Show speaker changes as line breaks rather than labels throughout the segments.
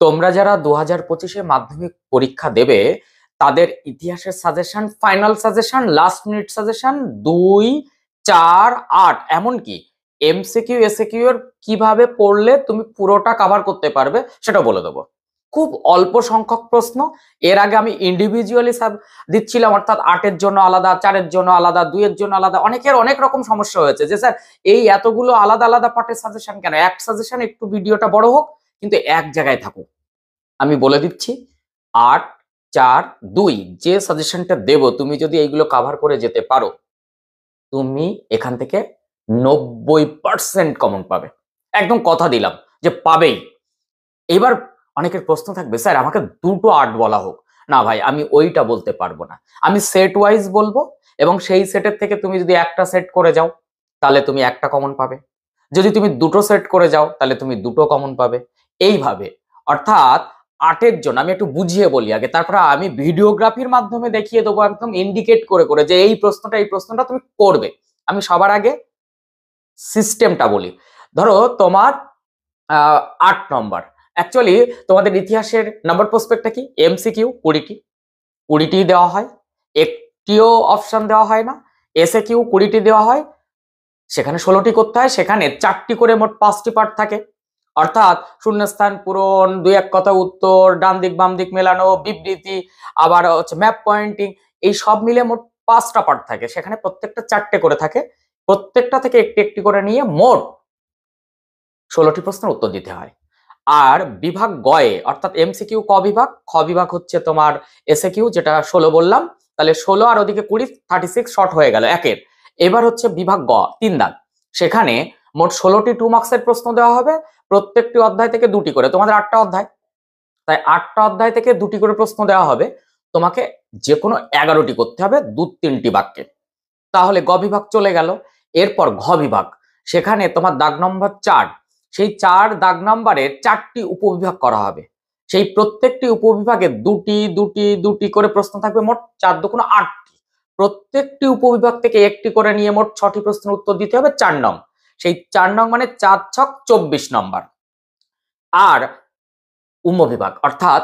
তোমরা যারা 2025-এ মাধ্যমিক পরীক্ষা দেবে তাদের ইতিহাসের suggestion, final suggestion, last minute suggestion 2, 4, 8 এমনকি এমসিকিউ এসএকিউ এর কিভাবে পড়লে তুমি পুরোটা কভার করতে পারবে সেটা বলে দেবো। খুব অল্প সংখ্যক প্রশ্ন। এর আগে আমি ইন্ডিভিজুয়ালি দিচ্ছিলাম, অর্থাৎ 8-এর জন্য আলাদা, 4-এর জন্য আলাদা, 2-এর জন্য আলাদা। অনেকের অনেক রকম সমস্যা হয়েছে যে স্যার এই এতগুলো আলাদা আলাদা পার্টের সাজেশন কেন, এক সাজেশন একটু ভিডিওটা বড় হোক কিন্তু এক জায়গায় থাকুক। আমি বলে দিচ্ছি 8, 4, 2 যে সাজেশনটা দেব, তুমি যদি এইগুলো কভার করে যেতে পারো তুমি এখান থেকে 90% কমন পাবে। একদম কথা দিলাম যে পাবেই। এবার অনেকের প্রশ্ন থাকবে, স্যার আমাকে দুটো 8 বলা হোক। না ভাই, আমি ওইটা বলতে পারবো না, আমি সেট ওয়াইজ বলবো এবং সেই সেটের থেকে তুমি যদি একটা সেট করে যাও তাহলে তুমি একটা কমন পাবে, যদি তুমি দুটো সেট করে যাও তাহলে তুমি দুটো কমন পাবে। এইভাবে অর্থাৎ 8-এর জন্য আমি একটু বুঝিয়ে বলি আগে, তারপরে আমি ভিডিওগ্রাফির মাধ্যমে দেখিয়ে দেবো একদম ইন্ডিকেট করে করে যে এই প্রশ্নটা তুমি করবে। আমি সবার আগে সিস্টেমটা বলি। ধরো তোমার 8 নম্বর, অ্যাকচুয়ালি তোমাদের ইতিহাসের নাম্বার প্রসপেক্টটা কি, এমসিকিউ 20টি দেওয়া হয়, একটিও অপশন দেওয়া হয় না। এসএকিউ 20টি দেওয়া হয়, সেখানে 16টি করতে হয়, সেখানে 4টি করে মোট 5টি পার্ট থাকে। অর্থাৎ শূন্যস্থান পূরণ, 2-1 কথা উত্তর, ডান দিক বাম দিক মেলানো, বিবৃতি, আবার হচ্ছে ম্যাপ পয়েন্টিং, এই সব মিলে মোট 5টা পার্ট থাকে। সেখানে প্রত্যেকটা 4টে করে থাকে, প্রত্যেকটা থেকে একটি একটি করে নিয়ে মোট 16টি প্রশ্নের উত্তর দিতে হয়। আর বিভাগ গয়ে অর্থাৎ এমসিকিউ ক বিভাগ, খ বিভাগ হচ্ছে তোমার এসএকিউ যেটা 16 বললাম, তাহলে 16 আর ওদিকে 20, 36 শর্ট হয়ে গেল একের। এবার হচ্ছে বিভাগ গ 3 দাগ, সেখানে মোট 16টি 2 মার্কসের প্রশ্ন দেওয়া হবে, প্রত্যেকটি অধ্যায় থেকে 2টি করে। তোমাদের 8টা অধ্যায়, তাই 8টা অধ্যায় থেকে 2টি করে প্রশ্ন দেওয়া হবে, তোমাকে যে কোনো 11টি করতে হবে 2-3টি বাক্যে। তাহলে গ বিভাগ চলে গেল। এরপর ঘ বিভাগ, সেখানে তোমার দাগ নম্বর 4, সেই 4 দাগ নম্বরের 4টি উপবিভাগ করা হবে। সেই প্রত্যেকটি উপবিভাগে 2টি করে প্রশ্ন থাকবে, মোট 4×2 8টি। প্রত্যেকটি উপবিভাগ থেকে একটি করে নিয়ে মোট 6টি প্রশ্নের উত্তর দিতে হবে 4 নং। সেই 4 নং মানে 4×6 24 নম্বর। আর উম্ম বিভাগ অর্থাৎ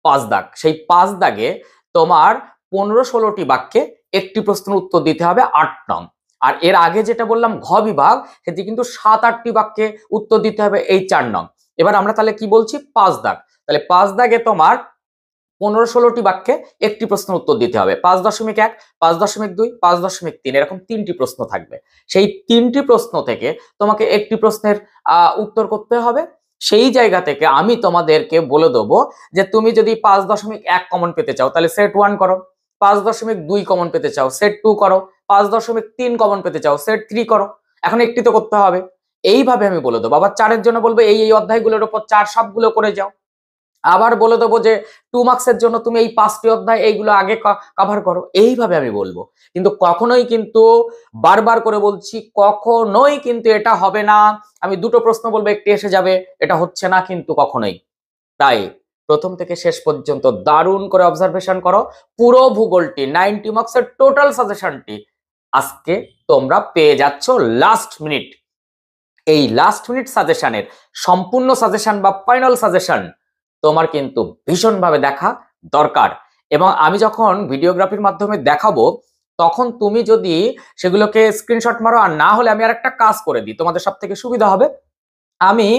5 দাগ, সেই 5 দাগে তোমার 15-16টি বাক্যে একটি প্রশ্নের উত্তর দিতে হবে 8 নং। আর এর আগে যেটা বললাম ঘ বিভাগ, সেটি কিন্তু 7-8টি বাক্যে উত্তর দিতে হবে এই 4 নং। এবার আমরা তাহলে কি বলছি, 5 দাগ, তাহলে 5 দাগে তোমার 15-16টি বাক্যে একটি প্রশ্নের উত্তর দিতে হবে। 5.1, 5.2, 5.3 এরকম 3টি প্রশ্ন থাকবে। সেই 3টি প্রশ্ন থেকে তোমাকে একটি প্রশ্নের উত্তর করতে হবে। সেই জায়গা থেকে আমি তোমাদেরকে বলে দেবো যে তুমি যদি 5.1 কমন পেতে চাও তাহলে সেট 1 করো, 5.2 কমন পেতে চাও সেট 2 করো, 5.3 কমন পেতে চাও সেট 3 করো। এখন একটি তো করতে হবে। এইভাবে আমি বলে দেবো। আবার 4-এর জন্য বলবো এই অধ্যায়গুলোর উপর 4 সবগুলো করে যাও। আবার বলে দেবো যে 2 মার্কসের জন্য তুমি এই 5টি অধ্যায় এইগুলো আগে কভার করো। এইভাবে আমি বলবো। কিন্তু কখনোই কিন্তু, বারবার করে বলছি, কখনোই কিন্তু এটা হবে না আমি দুটো প্রশ্ন বলবো একটি এসে যাবে, এটা হচ্ছে না কিন্তু কখনোই। তাই প্রথম থেকে শেষ পর্যন্ত দারুণ করে অবজারভেশন করো। পুরো ভূগোলটি 90 মার্কসের টোটাল সাজেশনটি আজকে তোমরা পেয়ে যাচ্ছ লাস্ট মিনিট। এই লাস্ট মিনিট সাজেশনের সম্পূর্ণ সাজেশন বা ফাইনাল সাজেশন তোমার কিন্তু ভীষণভাবে দেখা দরকার। এবং আমি যখন ভিডিওগ্রাফির মাধ্যমে দেখাবো তখন তুমি যদি সেগুলোকে স্ক্রিনশট মারো, আর না হলে আমি আর একটা কাজ করে দিই, তোমাদের সব থেকে সুবিধা হবে। আমি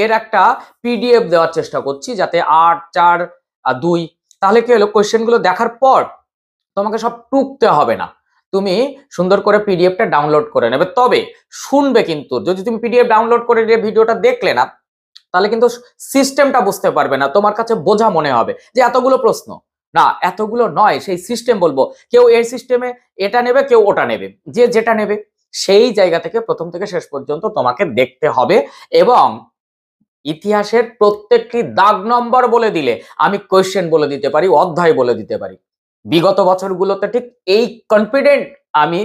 এর একটা পিডিএফ দেওয়ার চেষ্টা করছি যাতে 8, 4, 2, তাহলে কি হলো, কোয়েশ্চেনগুলো দেখার পর তোমাকে সব টুকতে হবে না, তুমি সুন্দর করে পিডিএফটা ডাউনলোড করে নেবে। তবে শুনবে কিন্তু, যদি তুমি পিডিএফ ডাউনলোড করে নিয়ে ভিডিওটা দেখলে না তাহলে কিন্তু সিস্টেমটা বুঝতে পারবে না, তোমার কাছে বোঝা মনে হবে যে এতগুলো প্রশ্ন। না, এতগুলো নয়, সেই সিস্টেম বলবো। কেউ এই সিস্টেমে এটা নেবে, কেউ ওটা নেবে, যে যেটা নেবে সেই জায়গা থেকে প্রথম থেকে শেষ পর্যন্ত তোমাকে দেখতে হবে। এবং ইতিহাসের প্রত্যেকটি দাগ নম্বর বলে দিলে আমি কোয়েশ্চেন বলে দিতে পারি, অধ্যায় বলে দিতে পারি। বিগত বছরগুলোতে ঠিক এই কনফিডেন্ট আমি।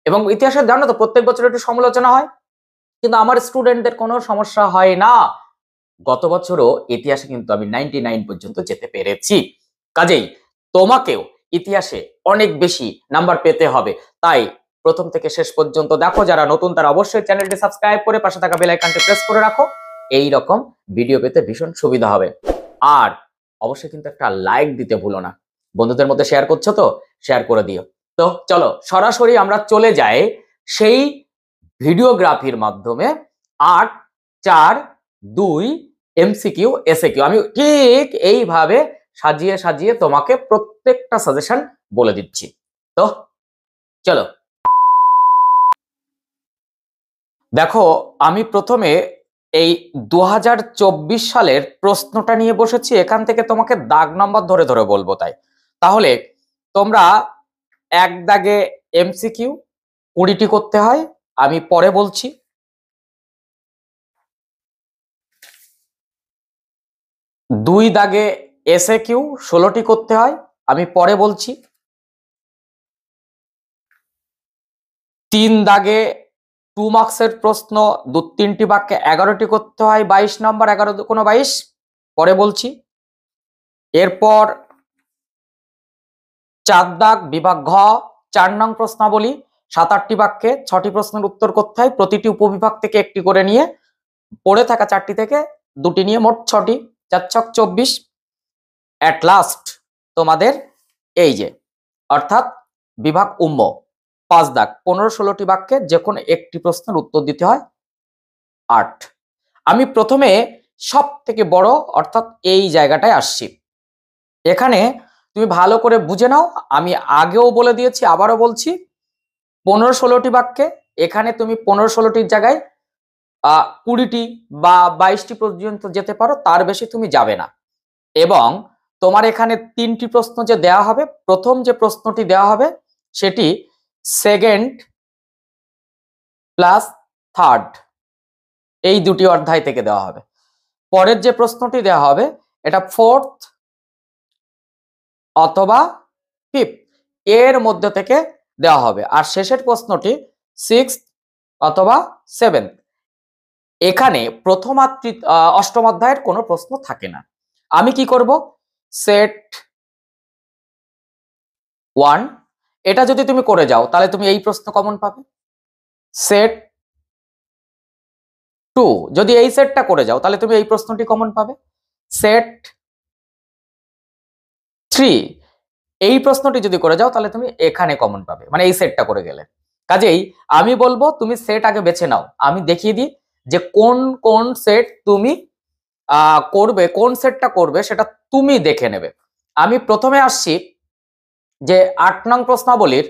এবং ইতিহাসের জানো তো প্রত্যেক বছর একটু সমালোচনা হয়, কিন্তু আমার স্টুডেন্টদের কোনো সমস্যা হয় না। গত বছরও ইতিহাসে কিন্তু আমি 99 পর্যন্ত যেতে পেরেছি। কাজেই তোমাকেও ইতিহাসে অনেক বেশি নাম্বার পেতে হবে। তাই প্রথম থেকে শেষ পর্যন্ত দেখো। যারা নতুন তারা অবশ্যই চ্যানেলটি সাবস্ক্রাইব করে পাশে থাকা বেল আইকনটি প্রেস করে রাখো। এই রকম ভিডিও পেতে ভীষণ সুবিধা হবে। আর অবশ্যই কিন্তু একটা লাইক দিতে ভুলো না। বন্ধুদের মধ্যে শেয়ার করছো তো, শেয়ার করে দিও। তো চলো সরাসরি আমরা চলে যাই সেই ভিডিওগ্রাফির মাধ্যমে 8, 4, 2 এমসিকিউ এসএকিউ। আমি ঠিক এইভাবে সাজিয়ে সাজিয়ে তোমাকে প্রত্যেকটা সাজেশন বলে দিচ্ছি। তো চলো দেখো, আমি প্রথমে এই 2024 সালের প্রশ্নটা নিয়ে বসেছি। এখান থেকে তোমাকে দাগ নাম্বার ধরে ধরে বলবো। তাহলে তোমরা এক দাগে এমসিকিউ 20টি করতে হয়, আমি পরে বলছি। 2 দাগে এসএকিউ 16টি করতে হয়, আমি পরে বলছি। 3 দাগে 2 মার্কসের প্রশ্ন 2-3টি বাক্যে 11টি করতে হয়, 22 নম্বর, 11 × 22, পরে বলছি। এরপর 4 দাগ বিভাগ ঘ 4 নং প্রশ্নাবলী 7-8টি বাক্যে 6টি প্রশ্নের উত্তর করতে হয়, প্রতিটি উপবিভাগ থেকে একটি করে নিয়ে, পড়ে থাকা 4টি থেকে 2টি নিয়ে মোট 6টি, 4 ছক 24। অ্যাট লাস্ট তোমাদের এই যে অর্থাৎ বিভাগ উম্ম 5 দাগ 15-16টি বাক্যে যে কোনো একটি প্রশ্নের উত্তর দিতে হয় 8। আমি প্রথমে সব থেকে বড় অর্থাৎ এই জায়গাটায় আসছি। এখানে তুমি ভালো করে বুঝে নাও, আমি আগেও বলে দিয়েছি, আবারও বলছি। 15-16টি বাক্যে এখানে তুমি 15-16টির জায়গায় 20টি বা 22টি পর্যন্ত যেতে পারো, তার বেশি তুমি যাবে না। এবং তোমার এখানে 3টি প্রশ্ন যে দেওয়া হবে, প্রথম যে প্রশ্নটি দেওয়া হবে সেটি সেকেন্ড প্লাস থার্ড, এই দুটি অধ্যায় থেকে দেওয়া হবে। পরের যে প্রশ্নটি দেওয়া হবে এটা ফোর্থ অথবা ফিফথ এর মধ্যে থেকে দেওয়া হবে। আর শেষের প্রশ্নটি সিক্সথ অথবা সেভেন্থ। এখানে প্রথম আর অষ্টম অধ্যায়ের কোনো প্রশ্ন থাকে না। আমি কি করব, সেট 1 এটা যদি তুমি করে যাও তাহলে তুমি এই প্রশ্ন কমন পাবে। সেট 2 যদি এই সেটটা করে যাও তাহলে তুমি এই প্রশ্নটি কমন পাবে। সেট 3 এই প্রশ্নটি যদি করে যাও তাহলে তুমি এখানে কমন পাবে, মানে এই সেটটা করে গেলে। কাজেই আমি বলবো তুমি সেট আগে বেছে নাও। আমি দেখিয়ে দিই যে কোন কোন সেট তুমি করবে, কোন সেটটা করবে সেটা তুমি দেখে নেবে। আমি প্রথমে আসছি যে 8 নং প্রশ্নাবলীর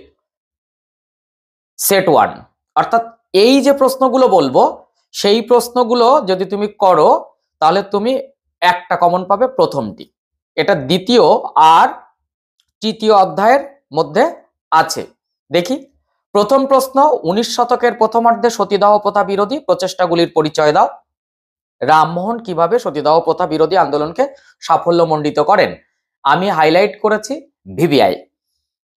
সেট 1, অর্থাৎ এই যে প্রশ্নগুলো বলবো সেই প্রশ্নগুলো যদি তুমি করো তাহলে তুমি একটা কমন পাবে, প্রথমটি। এটা দ্বিতীয় আর তৃতীয় অধ্যায়ের মধ্যে আছে। দেখি প্রথম প্রশ্ন, 19 শতকের প্রথমার্ধে সতীদাহ প্রথা বিরোধী প্রচেষ্টাগুলির পরিচয় দাও। রামমোহন কিভাবে সতীদাহ প্রথা বিরোধী আন্দোলনকে সাফল্যমণ্ডিত করেন? আমি হাইলাইট করেছি ভিভিআই।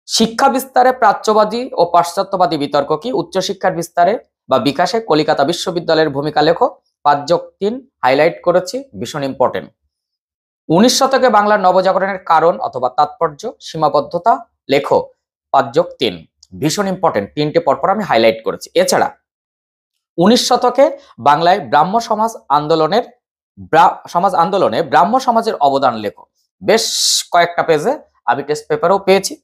শিক্ষা বিস্তারে প্রাচ্যবাদী ও পাশ্চাত্যবাদী বিতর্ক কি? উচ্চশিক্ষার বিস্তারে বা বিকাশে কলিকাতা বিশ্ববিদ্যালয়ের ভূমিকা লেখো। 5+3 হাইলাইট করেছি, ভীষণ ইম্পর্টেন্ট। 19 শতকে বাংলার নবজাগরণের কারণ অথবা তাৎপর্য, সীমাবদ্ধতা লেখো। 5+3 ভীষণ ইম্পর্টেন্ট, 3টে পরপর আমি হাইলাইট করেছি। এছাড়া 19 শতকে বাংলায় ব্রাহ্ম সমাজ আন্দোলনে ব্রাহ্ম সমাজের অবদান লেখো। বেশ কয়েকটা পেজে আমি টেস্ট পেপারেও পেয়েছি।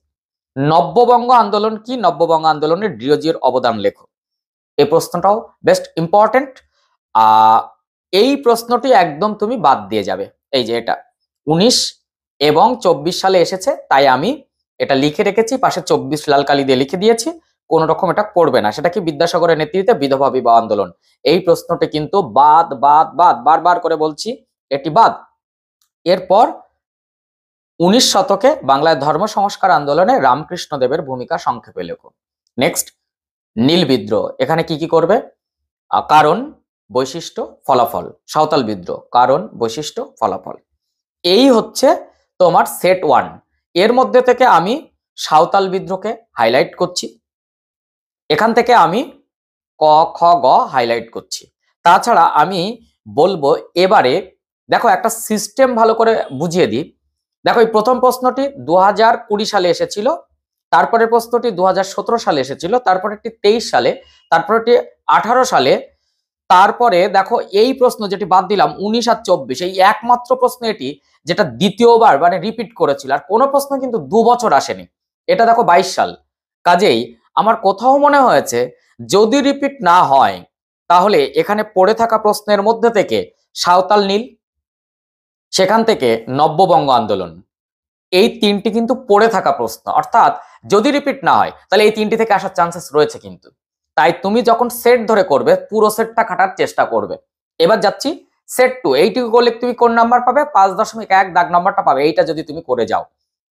নব্যবঙ্গ আন্দোলন কি? নব্যবঙ্গ আন্দোলনের ডিওজির অবদান লেখো। এই প্রশ্নটাও বেস্ট ইম্পর্টেন্ট। এই প্রশ্নটি একদম তুমি বাদ দিয়ে যাবে। এই যে এটা 19 এবং 24 সালে এসেছে, তাই আমি এটা লিখে রেখেছি, পাশে 24 লাল কালি দিয়ে লিখে দিয়েছি। কোন রকম এটা পড়বে না। সেটা কি? বিদ্যাসাগরের নেতৃত্বে বিধবা বিবাহ আন্দোলন। এই প্রশ্নটি কিন্তু বাদ বাদ বাদ, বারবার করে বলছি এটি বাদ। এরপর 19 শতকে বাংলায় ধর্ম সংস্কার আন্দোলনে রামকৃষ্ণদেবের ভূমিকা সংক্ষেপে লেখো। নেক্সট, নীল বিদ্রোহ। এখানে কি কি করবে? কারণ, বৈশিষ্ট্য, ফলাফল। সাঁওতাল বিদ্রোহ, কারণ, বৈশিষ্ট্য, ফলাফল। এই হচ্ছে তোমার সেট 1। এর মধ্যে থেকে আমি সাঁওতাল বিদ্রোহকে হাইলাইট করছি। এখান থেকে আমি ক, খ, গ হাইলাইট করছি। তাছাড়া আমি বলবো এবারে দেখো একটা সিস্টেম ভালো করে বুঝিয়ে দিই। দেখো এই প্রথম প্রশ্নটি 2020 সালে এসেছিল, তারপরের প্রশ্নটি 2017 সালে এসেছিল, তারপরেরটি 23 সালে, তারপরেরটি 18 সালে, তারপরে দেখো এই প্রশ্ন যেটি বাদ দিলাম 19 আর 24, এই একমাত্র প্রশ্ন এটি যেটা দ্বিতীয়বার মানে রিপিট করেছিল, আর কোনো প্রশ্ন কিন্তু 2 বছর আসেনি। এটা দেখো 22 সাল। কাজেই আমার কোথাও মনে হয়েছে যদি রিপিট না হয় তাহলে এখানে পড়ে থাকা প্রশ্নের মধ্যে থেকে সাঁওতাল নীল, সেখান থেকে নব্যবঙ্গ আন্দোলন, এই তিনটি কিন্তু পড়ে থাকা প্রশ্ন, অর্থাৎ যদি রিপিট না হয় তাহলে এই তিনটি থেকে আসার চান্সেস রয়েছে কিন্তু। তাই তুমি যখন সেট ধরে করবে পুরো সেটটা কাটার চেষ্টা করবে। এবার যাচ্ছি সেট 2, এইটুকু করলে তুমি কোন নাম্বার পাবে? 5.1 দাগ নাম্বারটা পাবে, এইটা যদি তুমি করে যাও।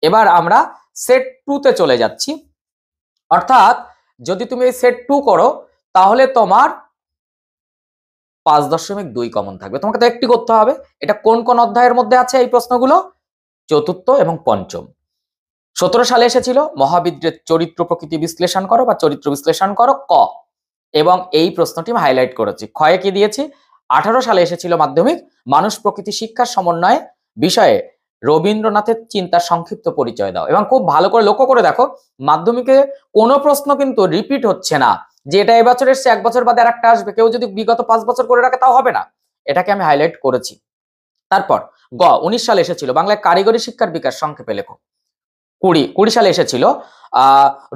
এবার আমরা সেট 2 তে চলে যাচ্ছি, অর্থাৎ যদি তুমি এই সেট 2 করো তাহলে তোমার 5.2 কমন থাকবে। তোমাকে তো একটি করতে হবে। এটা কোন কোন অধ্যায়ের মধ্যে আছে এই প্রশ্নগুলো? চতুর্থ এবং পঞ্চম। 17 সালে এসেছিল মহাবিদ্রের চরিত্র প্রকৃতি বিশ্লেষণ করো বা চরিত্র বিশ্লেষণ করো, ক। এবং এই প্রশ্নটি আমি হাইলাইট করেছি। ক্ষয়ে কি দিয়েছি? 18 সালে এসেছিল মাধ্যমিক মানুষ প্রকৃতি শিক্ষার সমন্বয়ে বিষয়ে রবীন্দ্রনাথের চিন্তার সংক্ষিপ্ত পরিচয় দাও। এবং খুব ভালো করে লক্ষ্য করে দেখো মাধ্যমিকে কোনো প্রশ্ন কিন্তু রিপিট হচ্ছে না, যে এটা এবছর এসছে 1 বছর বাদে আর একটা আসবে, কেউ যদি বিগত 5 বছর করে রাখে তাও হবে না। এটাকে আমি হাইলাইট করেছি। তারপর গ 19 সালে এসেছিল বাংলায় কারিগরি শিক্ষার বিকাশ, সংক্ষেপে লেখো। 20 সালে এসেছিল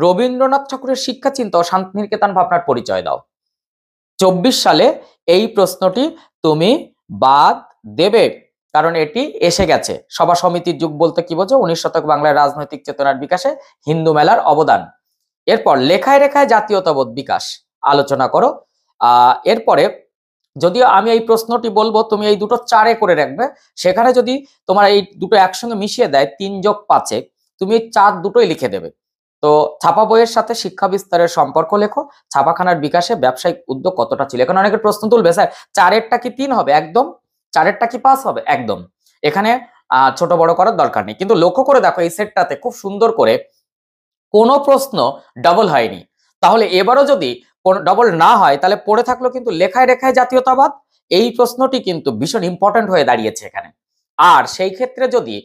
রবীন্দ্রনাথ ঠাকুরের শিক্ষা চিন্তা ও শান্তিনিকেতন ভাবনার পরিচয় দাও। 24 সালে এই প্রশ্নটি তুমি বাদ দেবে, কারণ এটি এসে গেছে। সভা সমিতির যুগ বলতে কি বোঝো? 19 শতক বাংলায় রাজনৈতিক চেতনার বিকাশে হিন্দু মেলার অবদান। এরপর লেখায় রেখায় জাতীয়তাবোধ বিকাশ আলোচনা করো। এরপরে যদিও আমি এই প্রশ্নটি বলবো তুমি এই দুটো 4-এ করে রাখবে, সেখানে যদি তোমার এই দুটো একসঙ্গে মিশিয়ে দেয় 3+5-এ, তুমি এই 4 দুটোই লিখে দেবে। তো ছাপা বইয়ের সাথে শিক্ষা বিস্তারের সম্পর্ক লেখো, ছাপাখানার বিকাশে ব্যবসায়িক উদ্যোগ কতটা ছিল। এখন অনেকের প্রশ্ন তুলবে, স্যার 4-এরটা কি 3 হবে? একদম। 4-এরটা কি 5 হবে? একদম। এখানে ছোট বড় করার দরকার নেই। কিন্তু লক্ষ্য করে দেখো এই সেটটাতে খুব সুন্দর করে কোনো প্রশ্ন ডাবল হয়নি। তাহলে এবারও যদি ডবল না হয় তাহলে পড়ে থাকলো কিন্তু লেখায় রেখায় জাতীয়তাবাদ, এই প্রশ্নটি কিন্তু ভীষণ ইম্পর্টেন্ট হয়ে দাঁড়িয়েছে এখানে। আর সেই ক্ষেত্রে যদি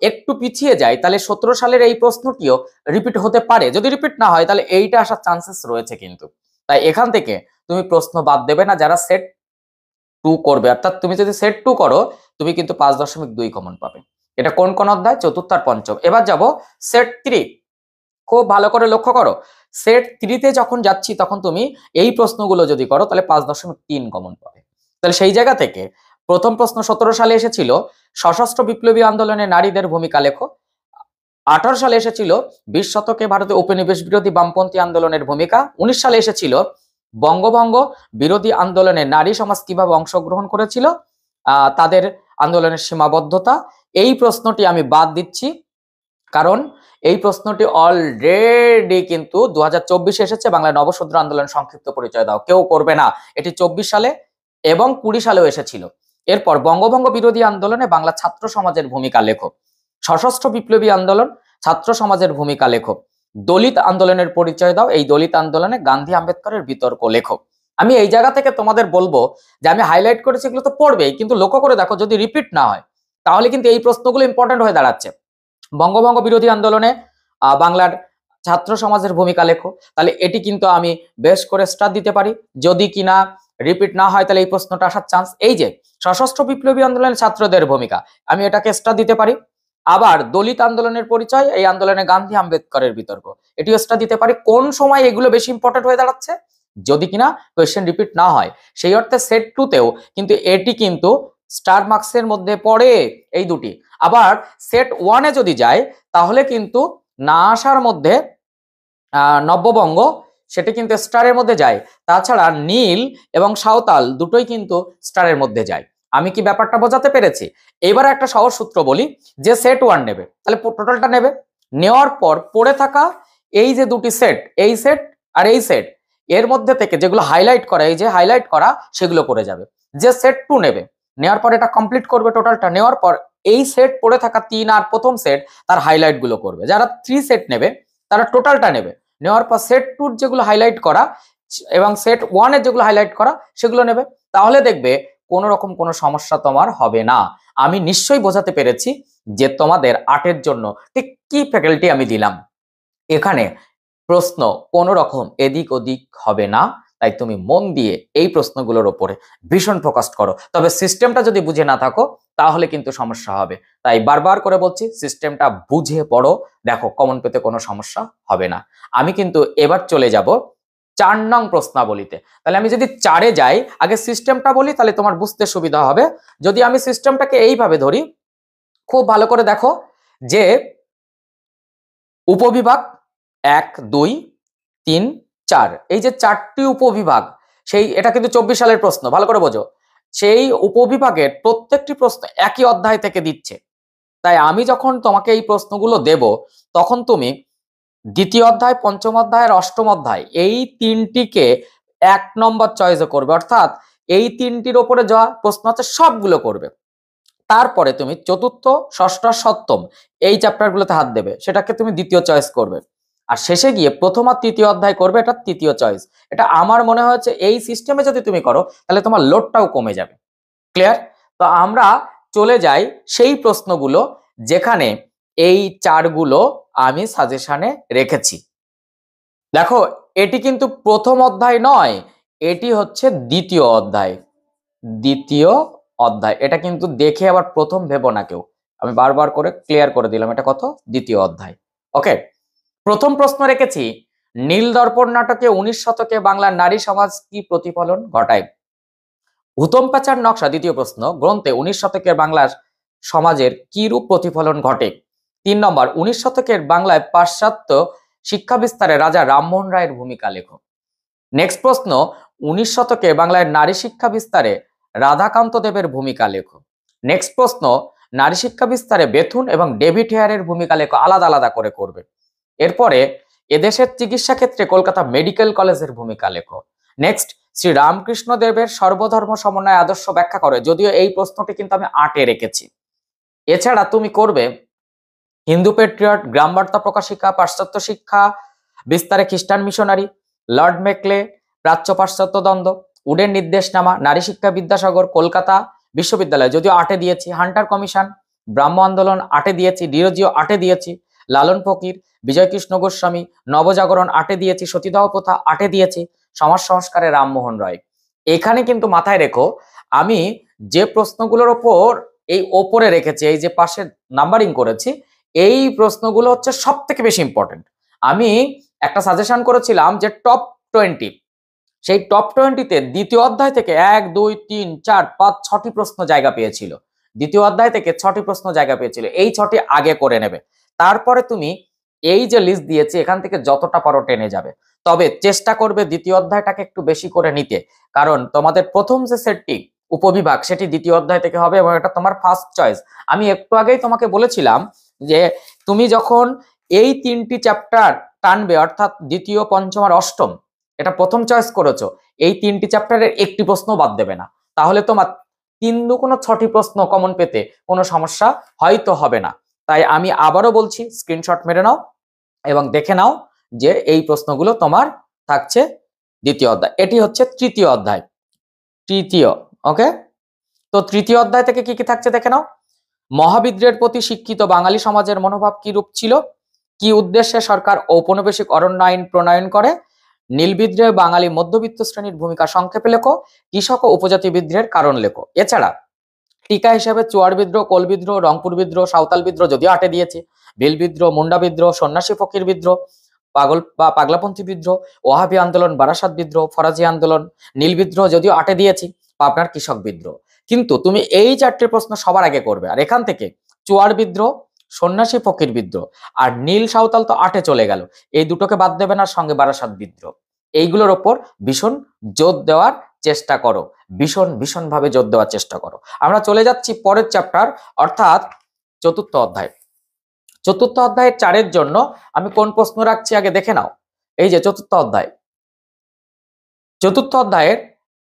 একটু পিছিয়ে যায় তাহলে 17 সালের এই প্রশ্নটিও রিপিট হতে পারে। যদি রিপিট না হয় তাহলে এইটা আসার চান্সেস রয়েছে কিন্তু। তাই এখান থেকে তুমি প্রশ্ন বাদ দেবে না যারা সেট 2 করবে, অর্থাৎ তুমি যদি সেট 2 করো তুমি কিন্তু 5.2 কমন পাবে। এটা কোন কোন অধ্যায়? চতুর্থ আর পঞ্চম। এবার যাব সেট 3। খুব ভালো করে লক্ষ্য করো, সেট 3-তে যখন যাচ্ছি তখন তুমি এই প্রশ্নগুলো যদি করো তাহলে 5.3 কমন পাবে। তাহলে সেই জায়গা থেকে প্রথম প্রশ্ন 17 সালে এসেছিল সশস্ত্র বিপ্লবী আন্দোলনে নারীদের ভূমিকা লেখো। 18 সালে এসেছিল 20 শতকে ভারতে উপনিবেশ বিরোধী বামপন্থী আন্দোলনের ভূমিকা। 19 সালে এসেছিল বঙ্গভঙ্গ বিরোধী আন্দোলনে নারী সমাজ কিভাবে অংশগ্রহণ করেছিল, তাদের আন্দোলনের সীমাবদ্ধতা। এই প্রশ্নটি আমি বাদ দিচ্ছি কারণ এই প্রশ্নটি অলরেডি কিন্তু 2024 এসেছে, বাংলায় নবশূদ্র আন্দোলন সংক্ষিপ্ত পরিচয় দাও। কেউ করবে না, এটি 24 সালে এবং 20 সালেও এসেছিল। এরপর বঙ্গভঙ্গ বিরোধী আন্দোলনে বাংলা ছাত্র সমাজের ভূমিকা লেখো। সশস্ত্র বিপ্লবী আন্দোলন, ছাত্র সমাজের ভূমিকা লেখো। দলিত আন্দোলনের পরিচয় দাও, এই দলিত আন্দোলনে গান্ধী আম্বেদকরের বিতর্ক লেখো। আমি এই জায়গা থেকে তোমাদের বলবো যে আমি হাইলাইট করেছি এগুলো তো পড়বেই, কিন্তু লক্ষ্য করে দেখো যদি রিপিট না হয় তাহলে কিন্তু এই প্রশ্নগুলো ইম্পর্টেন্ট হয়ে দাঁড়াচ্ছে। বঙ্গভঙ্গ বিরোধী আন্দোলনে বাংলার ছাত্র সমাজের ভূমিকা লেখো, তাহলে এটি কিন্তু আমি বেশ করে স্টার দিতে পারি। যদি কিনা রিপিট না হয় তাহলে এই প্রশ্নটা আসার চান্স। এই যে সশস্ত্র বিপ্লবী আন্দোলনের ছাত্রদের ভূমিকা, আমি এটাকে স্টার দিতে পারি। আবার দলিত আন্দোলনের পরিচয়, এই আন্দোলনে গান্ধী আম্বেদকরের বিতর্ক, এটিও স্টার দিতে পারি। কোন সময় এগুলো বেশি ইম্পর্টেন্ট হয়ে দাঁড়াচ্ছে? যদি কিনা কোয়েশ্চেন রিপিট না হয়। সেই অর্থে সেট 2-তেও কিন্তু এটি কিন্তু স্টার মার্কসের মধ্যে পড়ে এই দুটি। আবার সেট 1-এ যদি যায় তাহলে কিন্তু না আসার মধ্যে নব্যবঙ্গ, সেটি কিন্তু স্টারের মধ্যে যায়। তাছাড়া নীল এবং সাঁওতাল দুটোই কিন্তু স্টারের মধ্যে যায়। আমি কি ব্যাপারটা বোঝাতে পেরেছি? এবার একটা সহজ সূত্র বলি, যে সেট 1 নেবে তাহলে টোটালটা নেবে, নেওয়ার পর পড়ে থাকা এই যে দুটি সেট, এই সেট আর এই সেট, এর মধ্যে থেকে যেগুলো হাইলাইট করা, এই যে হাইলাইট করা সেগুলো করে যাবে। যে সেট 2 নেবে নেওয়ার পর এটা কমপ্লিট করবে, টোটালটা নেওয়ার পর এই সেট পড়ে থাকা 3 আর প্রথম সেট তার হাইলাইট গুলো করবে। যারা 3 সেট নেবে তারা টোটালটা নেবে, নেওয়ার পর সেট 2 যেগুলো হাইলাইট করা এবং সেট 1-এর যেগুলো হাইলাইট করা সেগুলো নেবে। তাহলে দেখবে কোনো রকম কোনো সমস্যা তোমার হবে না। আমি নিশ্চয়ই বোঝাতে পেরেছি যে তোমাদের 8-এর জন্য ঠিক কি ফ্যাকাল্টি আমি দিলাম। এখানে প্রশ্ন কোনো রকম এদিক ওদিক হবে না, তাই তুমি মন দিয়ে এই প্রশ্নগুলোর ওপরে ভীষণ ফোকাস করো। তবে সিস্টেমটা যদি বুঝে না থাকো তাহলে কিন্তু সমস্যা হবে। তাই বারবার করে বলছি, সিস্টেমটা বুঝে পড়ো, দেখো কমন পেতে কোনো সমস্যা হবে না। আমি কিন্তু এবার চলে যাব 4 নং প্রশ্নাবলীতে। তাহলে আমি যদি 4-এ যাই, আগে সিস্টেমটা বলি, তাহলে তোমার বুঝতে সুবিধা হবে। যদি আমি সিস্টেমটাকে এইভাবে ধরি, খুব ভালো করে দেখো যে উপবিভাগ 1, 2, 3, 4, এই যে 4টি উপবিভাগ, এটা কিন্তু 24 সালের প্রশ্ন, ভালো করে বোঝো। সেই উপবিভাগের প্রত্যেকটি প্রশ্ন একই অধ্যায় থেকে দিচ্ছে। তাই আমি যখন তোমাকে এই প্রশ্নগুলো দেব, তখন তুমি দ্বিতীয় অধ্যায়, পঞ্চম অধ্যায় আর অষ্টম অধ্যায় এই 3টিকে 1 নম্বর চয়েসে করবে, অর্থাৎ এই 3টির ওপরে যা প্রশ্ন আছে সবগুলো করবে। তারপরে তুমি চতুর্থ, ষষ্ঠ, সপ্তম এই চ্যাপ্টারগুলোতে হাত দেবে, সেটাকে তুমি দ্বিতীয় চয়েস করবে। আর শেষে গিয়ে প্রথম আর তৃতীয় অধ্যায় করবে, এটা তৃতীয় চয়েস। এটা আমার মনে হচ্ছে এই সিস্টেমে যদি তুমি করো তাহলে তোমার লোডটাও কমে যাবে। ক্লিয়ার? তো আমরা চলে যাই সেই প্রশ্নগুলো যেখানে এই 4গুলো আমি সাজেশনে রেখেছি। দেখো, এটি কিন্তু প্রথম অধ্যায় নয়, এটি হচ্ছে দ্বিতীয় অধ্যায়। দ্বিতীয় অধ্যায়, এটা কিন্তু দেখে আবার প্রথম ভেবো না কেউ, আমি বারবার করে ক্লিয়ার করে দিলাম এটা কত, দ্বিতীয় অধ্যায়। ওকে, প্রথম প্রশ্ন রেখেছি, নীল দর্পণ নাটকে 19 শতকে বাংলার নারী সমাজ কি প্রতিফলন ঘটায়? হুতম প্যাঁচার নকশা, দ্বিতীয় প্রশ্ন, গ্রন্থে 19 শতকের বাংলার সমাজের কি রূপ প্রতিফলন ঘটে? 3 নম্বর, 19 শতকের বাংলায় পাশ্চাত্য শিক্ষা বিস্তারে রাজা রামমোহন রায়ের ভূমিকা লেখো। নেক্সট প্রশ্ন, 19 শতকে বাংলায় নারী শিক্ষা বিস্তারে রাধাকান্ত দেবের ভূমিকা লেখো। নেক্সট প্রশ্ন, নারী শিক্ষা বিস্তারে বেথুন এবং ডেভিড হেয়ারের ভূমিকা লেখো, আলাদা আলাদা করে করবে। এরপরে, এদেশের চিকিৎসা ক্ষেত্রে কলকাতা মেডিকেল কলেজের ভূমিকা লেখো। নেক্সট, শ্রী রামকৃষ্ণ দেবের সর্বধর্ম সমন্বয় আদর্শ ব্যাখ্যা করে, যদিও এই প্রশ্নটি কিন্তু আমি 8-এ রেখেছি। এছাড়া তুমি করবে হিন্দু পেট্রিয়ট, গ্রাম বার্তা প্রকাশিকা, পাশ্চাত্য শিক্ষা বিস্তারে খ্রিস্টান মিশনারি, লর্ড মেকলে, প্রাচ্য পাশ্চাত্য দ্বন্দ্ব, উডের নির্দেশনামা, নারী শিক্ষা বিদ্যাসাগর, কলকাতা বিশ্ববিদ্যালয়, যদিও 8-এ দিয়েছি, হান্টার কমিশন, ব্রাহ্ম আন্দোলন 8-এ দিয়েছি, ডিরোজিও 8-এ দিয়েছি, লালন ফকির, বিজয় কৃষ্ণ গোস্বামী, নবজাগরণ 8-এ দিয়েছি, সতীদাহ প্রথা 8-এ দিয়েছি, সমাজ সংস্কারে রামমোহন রায়। এখানে কিন্তু মাথায় রেখো, আমি যে প্রশ্নগুলোর ওপর এই ওপরে রেখেছি, এই যে পাশে নাম্বারিং করেছি, এই প্রশ্নগুলো হচ্ছে সব থেকে বেশি ইম্পর্টেন্ট। আমি একটা সাজেশন করেছিলাম যে টপ 20, সেই টপ 20-তে দ্বিতীয় অধ্যায় থেকে 1, 2, 3, 4, 5, 6টি প্রশ্ন জায়গা পেয়েছিল। দ্বিতীয় অধ্যায় থেকে 6টি প্রশ্ন জায়গা পেয়েছিল, এই 6টি আগে করে নেবে। তারপরে তুমি এই যে লিস্ট দিয়েছি এখান থেকে যতটা পারো টেনে যাবে। তবে চেষ্টা করবে দ্বিতীয় অধ্যায়টাকে একটু বেশি করে নিতে, কারণ তোমাদের প্রথম যে সেটটি উপবিভাগ সেটি দ্বিতীয় অধ্যায় থেকে হবে এবং এটা তোমার ফার্স্ট চয়েস। আমি একটু আগেই তোমাকে বলেছিলাম যে তুমি যখন এই 3টি চ্যাপ্টার টানবে, অর্থাৎ দ্বিতীয়, পঞ্চম আর অষ্টম, এটা প্রথম চয়েস করেছো, এই 3টি চ্যাপ্টারের একটি প্রশ্ন বাদ দেবে না, তাহলে তোমার 3×6টি প্রশ্ন কমন পেতে কোনো সমস্যা হয়তো হবে না। তাই আমি আবারও বলছি, স্ক্রিনশট মেরে নাও এবং দেখে নাও যে এই প্রশ্নগুলো তোমার থাকছে দ্বিতীয় অধ্যায়। এটি হচ্ছে তৃতীয় অধ্যায়, তৃতীয়। ওকে, তো তৃতীয় অধ্যায় থেকে কি কি থাকছে দেখে নাও। মহাবিদ্রোহের প্রতি শিক্ষিত বাঙালি সমাজের মনোভাব কি রূপ ছিল? কি উদ্দেশ্যে সরকার ঔপনিবেশিক অরণ্য আইন প্রণয়ন করে? নীল বিদ্রোহে বাঙালি মধ্যবিত্ত শ্রেণীর ভূমিকা সংক্ষেপে লেখো। কৃষক ও উপজাতি বিদ্রোহের কারণ লেখো। এছাড়া টিকা হিসেবে চুয়ার বিদ্রোহ, কোল বিদ্রোহ, রংপুর বিদ্রোহ, সাঁওতাল বিদ্রোহ যদিও 8-এ দিয়েছে, ভিল বিদ্রোহ, মুন্ডা বিদ্রোহ, সন্ন্যাসী ফকির বিদ্রোহ, পাগল বা পাগলাপন্থী বিদ্রোহ, ওহাবি আন্দোলন, বারাসাত বিদ্রোহ, ফরাজি আন্দোলন, নীল বিদ্রোহ যদিও 8-এ দিয়েছি, পাবনার কৃষক বিদ্রোহ। কিন্তু তুমি এই 4টে প্রশ্ন সবার আগে করবে, আর এখান থেকে চুয়ার বিদ্রোহ, সন্ন্যাসী ফকির বিদ্রোহ আর নীল সাঁওতাল তো 8-এ চলে গেল, এই দুটোকে বাদ দেবে না, সঙ্গে বারাসাত বিদ্রোহ। এইগুলোর ওপর ভীষণ জোর দেওয়ার চেষ্টা করো, ভীষণ ভাবে জোর দেওয়ার চেষ্টা করো। আমরা চলে যাচ্ছি পরের চ্যাপ্টার, অর্থাৎ চতুর্থ অধ্যায়। চতুর্থ অধ্যায়ের 4-এর জন্য আমি কোন প্রশ্ন রাখছি আগে দেখে নাও। এই যে চতুর্থ অধ্যায়, চতুর্থ অধ্যায়ের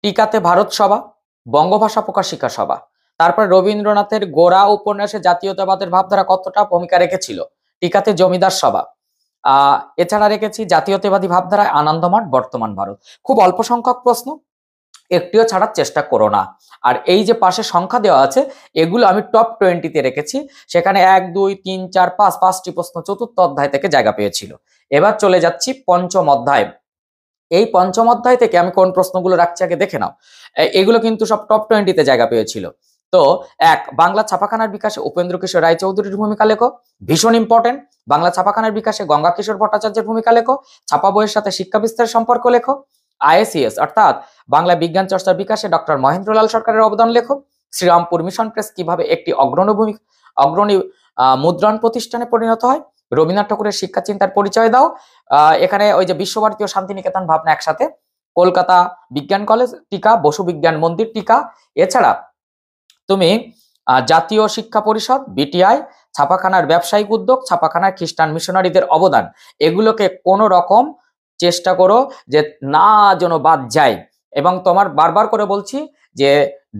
টিকাতে ভারত সভা, বঙ্গভাষা প্রকাশিকা সভা, তারপর রবীন্দ্রনাথের গোরা উপন্যাসে জাতীয়তাবাদের ভাবধারা কতটা ভূমিকা রেখেছিল? টিকাতে জমিদার সভা। এছাড়া রেখেছি জাতীয়তাবাদী ভাবধারায় আনন্দমঠ, বর্তমান ভারত। খুব অল্প সংখ্যক প্রশ্ন, একটিও ছাড়ার চেষ্টা করো না। আর এই যে পাশে সংখ্যা দেওয়া আছে এগুলো আমি টপ 20-তে রেখেছি, সেখানে 1, 2, 3, 4, 5 5টি প্রশ্ন চতুর্থ অধ্যায় থেকে জায়গা পেয়েছিল। এবার চলে যাচ্ছি পঞ্চম অধ্যায়। এই পঞ্চম অধ্যায় থেকে আমি কোন প্রশ্নগুলো রাখছি আগে দেখে নাও। এগুলো কিন্তু সব টপ 20-তে জায়গা পেয়েছিল। তো বাংলা ছাপাখানার বিকাশে উপেন্দ্র কিশোর রায়চৌধুরীর ভূমিকা লেখো, ভীষণ ইম্পর্টেন্ট। বাংলা ছাপাখানার বিকাশে গঙ্গা কিশোর ভট্টাচার্যের ভূমিকা লেখো। ছাপা বইয়ের সাথে শিক্ষা বিস্তারের সম্পর্ক লেখো। আইএসিএস অর্থাৎ বাংলা বিজ্ঞান চর্চার বিকাশে ডক্টর মহেন্দ্রলাল সরকারের অবদান লেখো। শ্রীরামপুর মিশন প্রেস কিভাবে একটি অগ্রণী মুদ্রণ প্রতিষ্ঠানে পরিণত হয়। রবীন্দ্রনাথ ঠাকুরের শিক্ষা চিন্তার পরিচয় দাও। এখানে ওই যে বিশ্বভারতী ও শান্তিনিকেতন ভাবনা একসাথে। কলকাতা বিজ্ঞান কলেজ টিকা, বসু বিজ্ঞান মন্দির টিকা। এছাড়া তুমি জাতীয় শিক্ষা পরিষদ, বিটিআই, ছাপাখানার ব্যবসায়িক উদ্যোগ, ছাপাখানার খ্রিস্টান মিশনারিদের অবদান, এগুলোকে কোনো রকম চেষ্টা করো যে না যেন বাদ যায়। এবং তোমার বারবার করে বলছি যে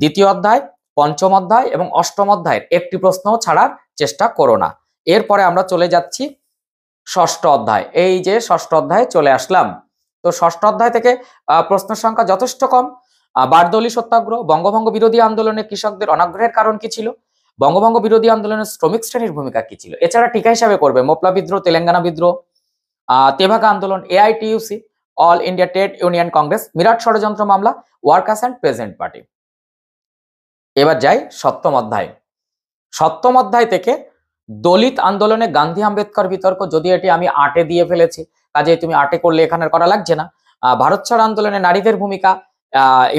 দ্বিতীয় অধ্যায়, পঞ্চম অধ্যায় এবং অষ্টম অধ্যায়ের একটি প্রশ্ন ছাড়ার চেষ্টা করো না। এরপরে আমরা চলে যাচ্ছি ষষ্ঠ অধ্যায়। এই যে ষষ্ঠ অধ্যায়ে চলে আসলাম। তো ষষ্ঠ অধ্যায় থেকে প্রশ্নের সংখ্যা যথেষ্ট কম। বারদৌলি সত্যাগ্রহ, বঙ্গভঙ্গ বিরোধী আন্দোলনে কৃষকদের অনাগ্রহের কারণ কি ছিল, বঙ্গভঙ্গ বিরোধী আন্দোলনের শ্রমিক শ্রেণীর ভূমিকা কি ছিল। এছাড়া টিকা হিসাবে করবে মোপলা বিদ্রোহ, তেলেঙ্গানা বিদ্রোহ, তেভাগা আন্দোলন, AITUC, all India trade union Congress, Meerut ষড়যন্ত্র মামলা, ওয়ার্কার্স অ্যান্ড প্রেজেন্ট পার্টি। এবার যাই সপ্তম অধ্যায়। সপ্তম অধ্যায় থেকে দলিত আন্দোলনে গান্ধী আম্বেদকর বিতর্ক, যদি এটি আমি 8-এ দিয়ে ফেলেছি, কাজে তুমি 8-এ করলে এখানে করা লাগছে না। ভারত ছাড় আন্দোলনে নারীদের ভূমিকা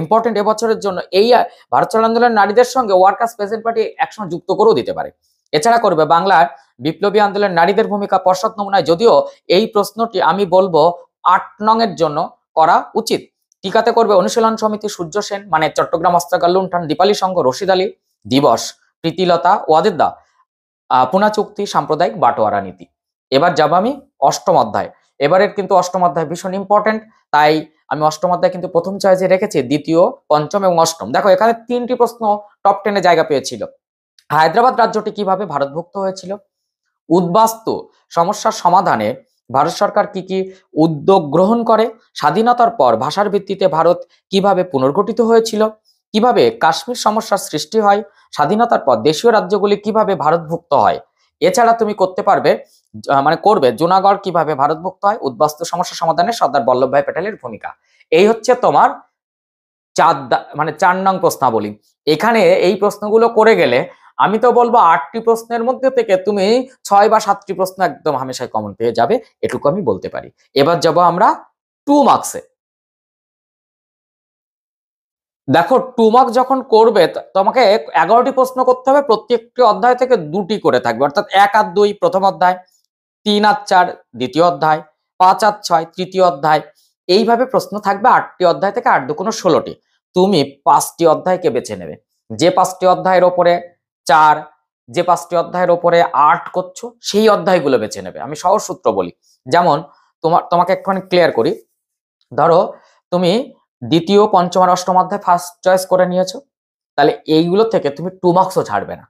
ইম্পর্টেন্ট এবছরের জন্য। এই ভারত ছাড় আন্দোলনের নারীদের সঙ্গে ওয়ার্কার্স প্রেজেন্ট পার্টি একসঙ্গে যুক্ত করেও দিতে পারে। এছাড়া করবে বাংলার বিপ্লবী আন্দোলনের নারীদের ভূমিকা পর্ষদ নমুনায়, যদিও এই প্রশ্নটি আমি বলবো 8 নং-এর জন্য করা উচিত। টিকাতে করবে অনুশীলন সমিতি, সূর্য সেন মানে চট্টগ্রাম অস্ত্রাগার লুণ্ঠন, দীপালি সংঘ, রশিদ আলী দিবস, প্রীতিলতা ওয়াদেদা, পুনা চুক্তি, সাম্প্রদায়িক বাটোয়ারা নীতি। এবার যাব আমি অষ্টম অধ্যায়। এবারের কিন্তু অষ্টম অধ্যায় ভীষণ ইম্পর্টেন্ট, তাই আমি অষ্টম অধ্যায় কিন্তু প্রথম চয়েসে রেখেছি দ্বিতীয়, পঞ্চম এবং অষ্টম। দেখো এখানে 3টি প্রশ্ন টপ 10-এ জায়গা পেয়েছিল। হায়দ্রাবাদ রাজ্যটি কিভাবে ভারতভুক্ত হয়েছিল, উদ্বাস্তু সমস্যার সমাধানে ভারত সরকার কি কি উদ্যোগ গ্রহণ করে, স্বাধীনতার পর ভাষার ভিত্তিতে ভারত কিভাবে পুনর্গঠিত হয়েছিল, কিভাবে কাশ্মীর সমস্যার সৃষ্টি হয়, স্বাধীনতার পর দেশীয় রাজ্যগুলি কিভাবে ভারতভুক্ত হয়। এছাড়া তুমি করতে পারবে করবে জুনাগড় কিভাবে ভারতভুক্ত হয়, উদ্বাস্তু সমস্যা সমাধানে সর্দার বল্লভভাই প্যাটেলের ভূমিকা। এই হচ্ছে তোমার 4 নং প্রশ্নাবলী। এখানে এই প্রশ্নগুলো করে গেলে আমি তো বলবো 8টি প্রশ্নের মধ্যে থেকে তুমি 6 বা 7টি প্রশ্ন একদম হামেশাই কমন পেয়ে যাবে, এটুকু আমি বলতে পারি। এবার যাব আমরা 2 মার্কসে। দেখো 2 মার্ক যখন করবে তোমাকে 11টি প্রশ্ন করতে হবে, প্রত্যেকটি অধ্যায় থেকে 2টি করে থাকবে, অর্থাৎ 1 আর 2 প্রথম অধ্যায়, 3 আর 4 দ্বিতীয় অধ্যায়, 5 আর 6 তৃতীয় অধ্যায়। এইভাবে প্রশ্ন থাকবে 8টি অধ্যায় থেকে, 8 2 16টি। তুমি 5টি অধ্যায়কে বেছে নেবে, যে 5টি অধ্যায়ের ওপরে 4, যে 5টি অধ্যায়ের ওপরে 8 করছো সেই অধ্যায়গুলো বেছে নেবে। আমি সহজ সূত্র বলি, যেমন তোমাকে একটুখানি ক্লিয়ার করি। ধরো তুমি দ্বিতীয়, পঞ্চম আর অষ্টম অধ্যায় ফার্স্ট চয়েস করে নিয়েছো, তাহলে এইগুলো থেকে তুমি 2 মার্কসও ছাড়বে না,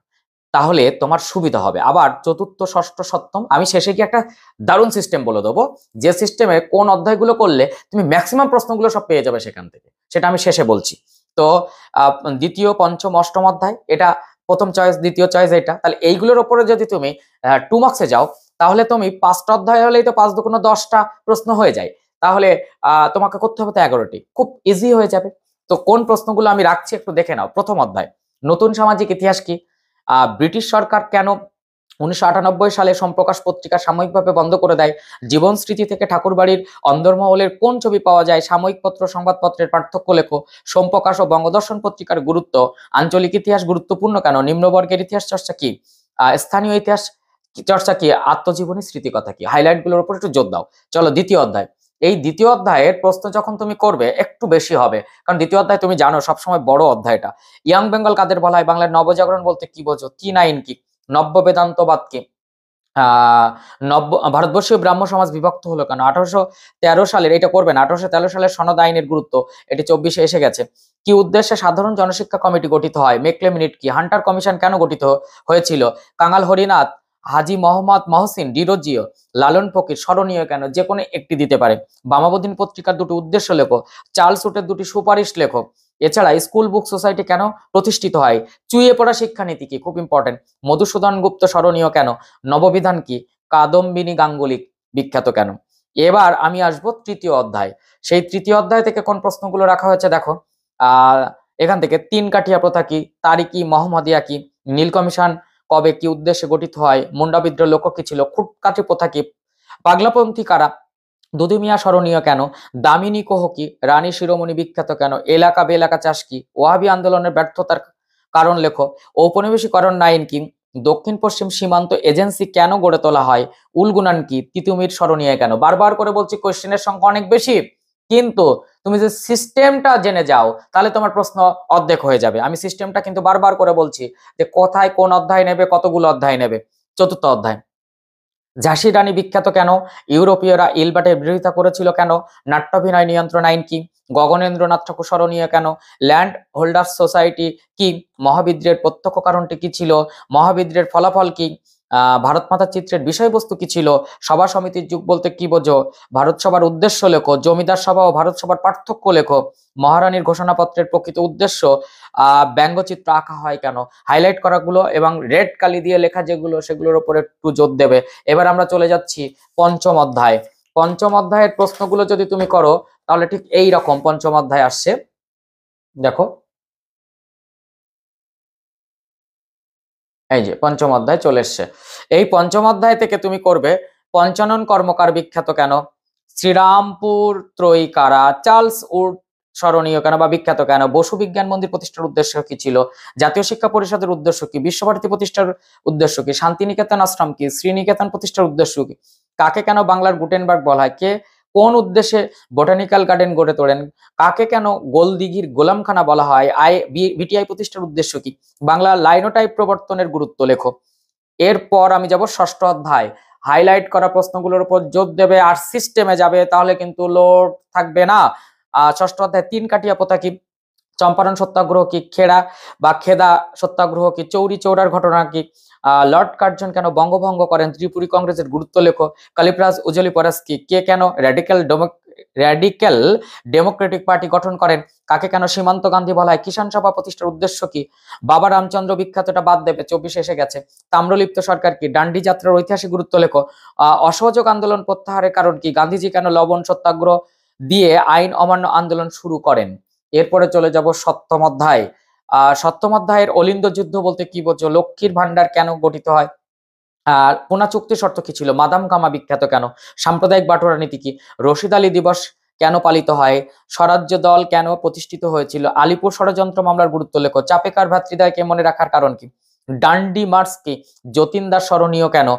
তাহলে তোমার সুবিধা হবে। আবার চতুর্থ, ষষ্ঠ, সপ্তম আমি শেষে কি একটা দারুণ সিস্টেম বলে দেবো, যে সিস্টেমে কোন অধ্যায়গুলো করলে তুমি ম্যাক্সিমাম প্রশ্নগুলো সব পেয়ে যাবে সেখান থেকে, সেটা আমি শেষে বলছি। তো দ্বিতীয়, পঞ্চম, অষ্টম অধ্যায় এটা প্রথম চয়েস, দ্বিতীয় চয়েস এটা। তাহলে এইগুলোর উপরে যদি তুমি 2 মার্কসে যাও, তাহলে তুমি 5টা অধ্যায় হলেই তো 5 2 10টা প্রশ্ন হয়ে যায়। তাহলে তোমাকে করতে হবে তো 11টি, খুব ইজি হয়ে যাবে। তো কোন প্রশ্নগুলো আমি রাখছি একটু দেখে নাও। প্রথম অধ্যায়, নতুন সামাজিক ইতিহাস কি, ব্রিটিশ সরকার কেন 1998 সালে সম্প্রকাশ পত্রিকা সাময়িকভাবে বন্ধ করে দেয়, জীবন স্মৃতি থেকে ঠাকুরবাড়ির অন্দরমহলের কোন ছবি পাওয়া যায়, সাময়িক পত্র সংবাদপত্রের পার্থক্য লেখো, সোমপ্রকাশ ও বঙ্গদর্শন পত্রিকার গুরুত্ব, আঞ্চলিক ইতিহাস গুরুত্বপূর্ণ কেন, নিম্নবর্গের ইতিহাস চর্চা কি, স্থানীয় ইতিহাস চর্চা কি, আত্মজীবনী স্মৃতিকথা কি। হাইলাইট গুলোর উপর একটু জোর দাও। চলো দ্বিতীয় অধ্যায়। এই দ্বিতীয় অধ্যায়ের প্রশ্ন যখন তুমি করবে একটু বেশি হবে, কারণ দ্বিতীয় অধ্যায় তুমি জানো সবসময় বড় অধ্যায়টা। ইয়াং বেঙ্গল কাদের বলা হয়, বাংলার নবজাগরণ বলতে কি বোঝো, কি নাইন কি, নব্য বেদান্তবাদ কি, ভারতবর্ষীয় ব্রাহ্ম সমাজ বিভক্ত হলো কেন, 1813 সালের, এটা করবে না, 1813 সালের সনদ আইনের গুরুত্ব, এটি 24-এ এসে গেছে। কি উদ্দেশ্যে সাধারণ জনশিক্ষা কমিটি গঠিত হয়, মেকলে মিনিট কি, হান্টার কমিশন কেন গঠিত হয়েছিল, কাঙাল হরিনাথ, হাজি মোহাম্মদ মহসিন ডিরোজিও, লালন ফকির স্মরণীয় কেন, যে কোনো একটি দিতে পারে। বামাবুদ্দিন পত্রিকার 2টি উদ্দেশ্য লেখো, চার্লস উটের 2টি সুপারিশ লেখো। এছাড়া স্কুল বুক সোসাইটি কেন প্রতিষ্ঠিত হয়, চুইয়ে পড়া শিক্ষানীতি কি, খুব ইম্পর্টেন্ট। মধুসূদন গুপ্ত স্মরণীয় কেন, নববিধান কি, কাদম্বিনী গাঙ্গুলি বিখ্যাত কেন। এবার আমি আসবো তৃতীয় অধ্যায়। সেই তৃতীয় অধ্যায় থেকে কোন প্রশ্নগুলো রাখা হয়েছে দেখো। আহ এখান থেকে তিন কাঠিয়া প্রথা কি, তারিকি মোহাম্মদিয়া কি, নীল কমিশন কবে কি উদ্দেশ্যে গঠিত হয়, মুন্ডা বিদ্রোহ লক্ষ্য কি ছিল, খুঁটকাঠি প্রথা কি, পাগলাপন্থী কারা, দুদু মিয়া স্মরণীয় কেন, দামিনী কোহ কি, রানী শিরোমণি বিখ্যাত কেন, এলাকা বেলাকা চাষ কি, ওয়াহাবি আন্দোলনের ব্যর্থতার কারণ লেখো, ঔপনিবেশিকরণ আইন কি, দক্ষিণ পশ্চিম সীমান্ত এজেন্সি কেন গড়ে তোলা হয়, উলগুনান কি, তিতুমির স্মরণীয় কেন। বারবার করে বলছি কোশ্চেনের সংখ্যা অনেক বেশি, কিন্তু তুমি যে সিস্টেমটা জেনে যাও তাহলে তোমার প্রশ্ন অর্ধেক হয়ে যাবে। আমি সিস্টেমটা কিন্তু বারবার করে বলছি যে কোথায় কোন অধ্যায় নেবে, কতগুলো অধ্যায় নেবে। চতুর্থ অধ্যায়, ঝাঁসি রানী বিখ্যাত কেন, ইউরোপীয়রা ইলবাটের বিরোধিতা করেছিল কেন, নাট্যাভিনয় নিয়ন্ত্রণ আইন কি, গগনেন্দ্রনাথ ঠাকুর স্মরণীয় কেন, ল্যান্ড হোল্ডার্স সোসাইটি কি, মহাবিদ্রের প্রত্যক্ষ কারণটি কি ছিল, মহাবিদ্রের ফলাফল কি, ভারত মাতার চিত্রের বিষয়বস্তু কি ছিল, সভা সমিতির যুগ বলতে কি বোঝো, ভারত সভার উদ্দেশ্য লেখো, জমিদার সভা ও ভারত সভার পার্থক্য লেখো, মহারানীর ঘোষণাপত্রের প্রকৃত উদ্দেশ্য, ব্যঙ্গচিত্র আঁকা হয় কেন, হাইলাইট করাগুলো এবং রেড কালি দিয়ে লেখা যেগুলো সেগুলোর উপর একটু জোর দেবে। এবার আমরা চলে যাচ্ছি পঞ্চম অধ্যায়। পঞ্চম অধ্যায়ের প্রশ্নগুলো যদি তুমি করো তাহলে ঠিক এই রকম পঞ্চম অধ্যায় আসছে। দেখো এই যে পঞ্চম অধ্যায় চলে এসছে। এই পঞ্চম অধ্যায় থেকে তুমি করবে পঞ্চানন কর্মকার বিখ্যাত কেন, শ্রীরামপুর ত্রয়ী কারা, চার্লস উড স্মরণীয় কেন বা বিখ্যাত কেন, বসু বিজ্ঞান মন্দির প্রতিষ্ঠার উদ্দেশ্য কি ছিল, জাতীয় শিক্ষা পরিষদের উদ্দেশ্য কি, বিশ্বভারতী প্রতিষ্ঠার উদ্দেশ্য কি, শান্তিনিকেতন আশ্রম কি, শ্রীনিকেতন প্রতিষ্ঠার উদ্দেশ্য কি, কাকে কেন বাংলার গুটেনবার্গ বলা হয়, কে কোন উদ্দেশ্যে বোটানিক্যাল গার্ডেন গড়ে তোলেন, কাকে কেন গোলদিঘির গোলামখানা বলা হয়, বিটিআই প্রতিষ্ঠার উদ্দেশ্য কি, বাংলা লাইনোটাইপ প্রবর্তনের গুরুত্ব লেখো। এরপর আমি যাব ষষ্ঠ অধ্যায়। হাইলাইট করা প্রশ্নগুলোর উপর জোর দেবে আর সিস্টেমে যাবে, তাহলে কিন্তু লোড থাকবে না। ষষ্ঠ অধ্যায়, তিন কাঠিয়া প্রথা কি, চম্পারণ সত্যাগ্রহ কি, খেড়া বা খেদা সত্যাগ্রহ কি, চৌরি চৌরার ঘটনা কি, লর্ড কার্জন কেন বঙ্গভঙ্গ করেন, ত্রিপুরী কংগ্রেসের গুরুত্ব লেখো, কালিপ্রাজ উজলি পরাস কি, কে কেন র্যাডিক্যাল ডেমোক্রেটিক পার্টি গঠন করেন, কাকে কেন সীমান্ত গান্ধী বলা হয়, কিষাণ সভা প্রতিষ্ঠার উদ্দেশ্য কি, বাবা রামচন্দ্র বিখ্যাতটা বাদ দেবে, 24 এসে গেছে, তাম্রলিপ্ত সরকার কি, ডান্ডি যাত্রার ঐতিহাসিক গুরুত্ব লেখো, অসহযোগ আন্দোলন প্রত্যাহারের কারণ কি, গান্ধীজি কেন লবণ সত্যাগ্রহ দিয়ে আইন অমান্য আন্দোলন শুরু করেন। এরপরে চলে যাব সপ্তম অধ্যায়। সপ্তম অধ্যায়ের অলিন্দ যুদ্ধ বলতে কি বোঝো, লক্ষ্মীর ভান্ডার কেন গঠিত হয়, পুনা চুক্তি শর্ত কি ছিল, মাদাম কামা বিখ্যাত কেন, সাম্প্রদায়িক বাটোয়ারা নীতি কি, রশিদ আলী দিবস কেন পালিত হয়, স্বরাজ্য দল কেন প্রতিষ্ঠিত হয়েছিল, আলিপুর ষড়যন্ত্র মামলার গুরুত্ব লেখো, চাপেকার ভ্রাতৃদ্বয়কে মনে রাখার কারণ কি, ডান্ডি মার্চ কি, যতীন দাস স্মরণীয় কেন,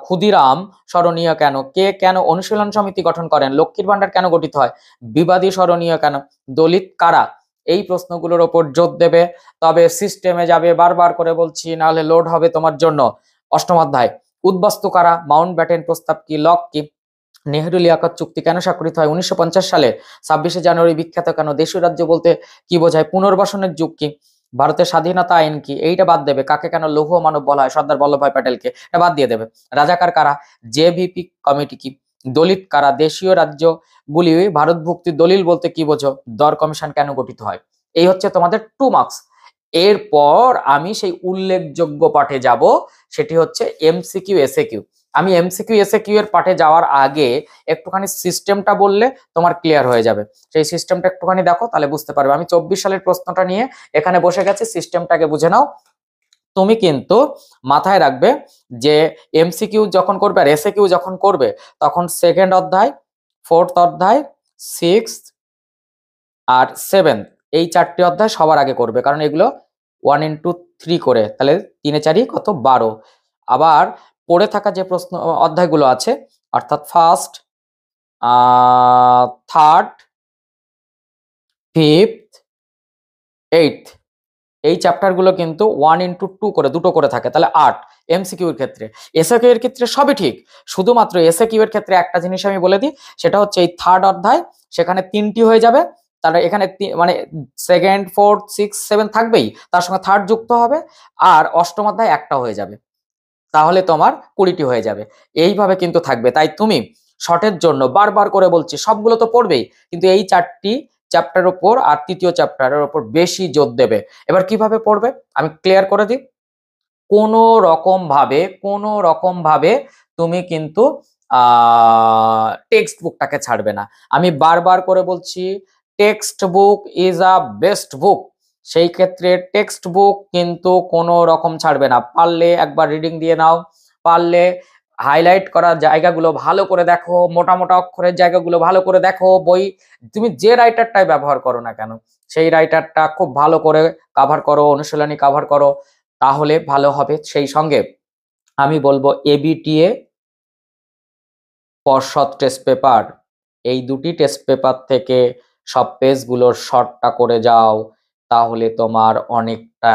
ক্ষুদিরাম স্মরণীয় কেন, কে কেন অনুশীলন সমিতি গঠন করেন, লক্ষ্মীর ভান্ডার কেন গঠিত হয়, বিবাদী স্মরণীয় কেন, দলিত কারা। এই প্রশ্নগুলোর ওপর জোর দেবে, তবে সিস্টেমে যাবে, বারবার করে বলছি, নাহলে লোড হবে তোমার জন্য। অষ্টম অধ্যায়, উদ্বাস্তু কারা, মাউন্ট ব্যাটেন প্রস্তাব কি, লক কি, নেহেরু লিয়াকত চুক্তি কেন স্বাক্ষরিত হয় 1950 সালে, 26শে জানুয়ারি বিখ্যাত কেন, দেশীয় রাজ্য বলতে কি বোঝায়, পুনর্বাসনের যুগ কি, ভারতের স্বাধীনতা আইন কি, এইটা বাদ দেবে, কাকে কেন লৌহ মানব বলা হয়, সর্দার বল্লভভাই প্যাটেলকে, এটা বাদ দিয়ে দেবে, রাজাকার কারা, জেভিপি কমিটি কি, দলিত কারা, দেশীয় রাজ্যগুলি ভারতভুক্তির দলিল বলতে কি বোঝো, দর কমিশন কেন গঠিত হয়। এই হচ্ছে তোমাদের 2 মার্কস। এরপর আমি সেই উল্লেখযোগ্য পাঠে যাব, সেটি হচ্ছে এমসিকিউ এসএকিউ। আমি এমসিকিউ এসএকিউ এর পাঠে যাওয়ার আগে একটুখানি সিস্টেমটা বললে তোমার ক্লিয়ার হয়ে যাবে। সেই সিস্টেমটা একটুখানি দেখো, তাহলে বুঝতে পারবে। আমি 24 সালের প্রশ্নটা নিয়ে এখানে বসে গেছি, সিস্টেমটাকে বুঝে নাও। তুমি কিন্তু মাথায় রাখবে যে এমসিকিউ যখন করবে আর এসএকিউ যখন করবে, তখন সেকেন্ড অধ্যায়, ফোর্থ অধ্যায়, সিক্সথ আর সেভেন্থ, এই 4টি অধ্যায় সবার আগে করবে, কারণ এগুলো 1 into 3 করে, তাহলে 3 এ 4 কত 12। আবার পড়ে থাকা যে প্রশ্ন অধ্যায়গুলো আছে, অর্থাৎ ফার্স্ট, থার্ড, ফিফথ, এইথ, এই চ্যাপ্টারগুলো কিন্তু 1 into 2 করে, দুটো করে থাকে, তাহলে 8 এমসিকিউ এর ক্ষেত্রে। এসএকিউ এর ক্ষেত্রে সবই ঠিক, শুধুমাত্র এসএকিউ এর ক্ষেত্রে একটা জিনিস আমি বলে দিই, সেটা হচ্ছে এই থার্ড অধ্যায়, সেখানে 3টি হয়ে যাবে, তাহলে এখানে মানে সেকেন্ড, ফোর্থ, সিক্স, সেভেন থাকবেই, তার সঙ্গে থার্ড যুক্ত হবে, আর অষ্টম অধ্যায় একটা হয়ে যাবে, তাহলে তোমার 20টি হয়ে যাবে। এইভাবে কিন্তু থাকবে। তাই তুমি শর্টের জন্য বারবার করে বলছি, সবগুলো তো পড়বেই, কিন্তু এই 4টি চ্যাপ্টারের উপর আর তৃতীয় চ্যাপ্টারের উপর বেশি জোর দেবে। এবার কিভাবে পড়বে আমি ক্লিয়ার করে দিই। কোনো রকম ভাবে তুমি কিন্তু টেক্সট বুকটাকে ছাড়বে না। আমি বারবার করে বলছি, text book is a best বুক। সেই ক্ষেত্রে টেক্সট বুক কিন্তু কোনো রকম ছাড়বে না। পারলে একবার রিডিং দিয়ে নাও, পারলে হাইলাইট করা জায়গাগুলো ভালো করে দেখো, মোটা মোটা অক্ষরের জায়গাগুলো ভালো করে দেখো। বই তুমি যে রাইটারটাই ব্যবহার করো না কেন, সেই রাইটারটা খুব ভালো করে কাভার করো, অনুশীলনী কাভার করো, তাহলে ভালো হবে। সেই সঙ্গে আমি বলবো এবিটিএ, পর্ষদ টেস্ট পেপার, এই দুটি টেস্ট পেপার থেকে সব পেজগুলোর শর্টটা করে যাও, তাহলে তোমার অনেকটা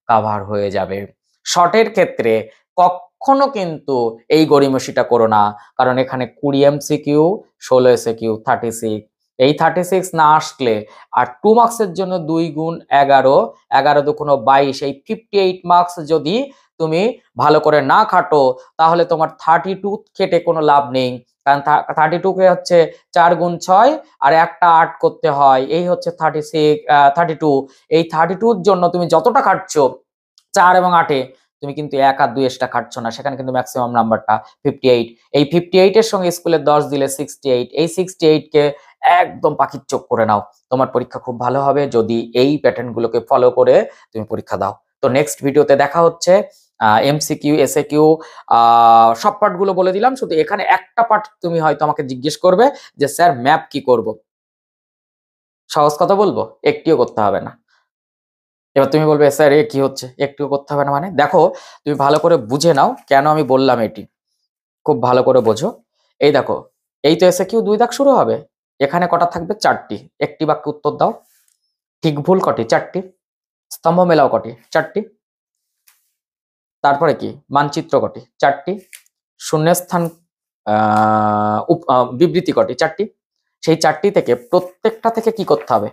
কাভার হয়ে যাবে। শর্টের ক্ষেত্রে কখনো কিন্তু এই গড়িমসিটা করো না, কারণ এখানে 20 এমসিকিউ, 16 এসএকিউ, 36। এই 36 না আসলে আর 2 মার্কসের জন্য 2 গুণ 11, 11 দুগুণ 22, এই 58 মার্কস যদি তুমি ভালো করে না খাটো, তাহলে তোমার 32 কেটে কোনো লাভ নেই। কারণ 32 কে হচ্ছে 4 গুণ 6 আর একটা 8 করতে হয়, এই হচ্ছে 32। এই 32-র জন্য তুমি যতটা খাটছো 4 এবং 8-এ, তুমি কিন্তু 1 আর 2 এক্সট্রা খাটছো না, সেখানে কিন্তু ম্যাক্সিমাম নাম্বারটা 58। এই 58 এর সঙ্গে স্কুলে 10 দিলে 68, এই 68 কে একদম পাখির চোখ করে নাও। তোমার পরীক্ষা খুব ভালো হবে যদি এই প্যাটার্ন গুলোকে ফলো করে তুমি পরীক্ষা দাও। তো নেক্সট ভিডিওতে দেখা হচ্ছে। এমসিকিউ, এসএকিউ সব পার্ট গুলো বলে দিলাম, শুধু এখানে একটা পার্ট তুমি হয়তো আমাকে জিজ্ঞেস করবে যে স্যার ম্যাপ কি করব। সহজ কথা বলবো, একটিও করতে হবে না। এবার তুমি বলবে স্যার এ কি হচ্ছে, একটুও করতে হবে না মানে? দেখো, তুমি ভালো করে বুঝে নাও কেন আমি বললাম এটি, খুব ভালো করে বোঝো। এই দেখো, এই তো এসএকিউ 2 দাগ শুরু হবে, এখানে কটা থাকবে? 4টি। একটি বাক্যে উত্তর দাও। ঠিক ভুল কটি? 4টি। স্তম্ভ মেলাও কটি? 4টি। তারপরে কি? মানচিত্র কটি? 4টি। শূন্যস্থান বিবৃতি কটি? 4টি। সেই 4টি থেকে প্রত্যেকটা থেকে কি করতে হবে?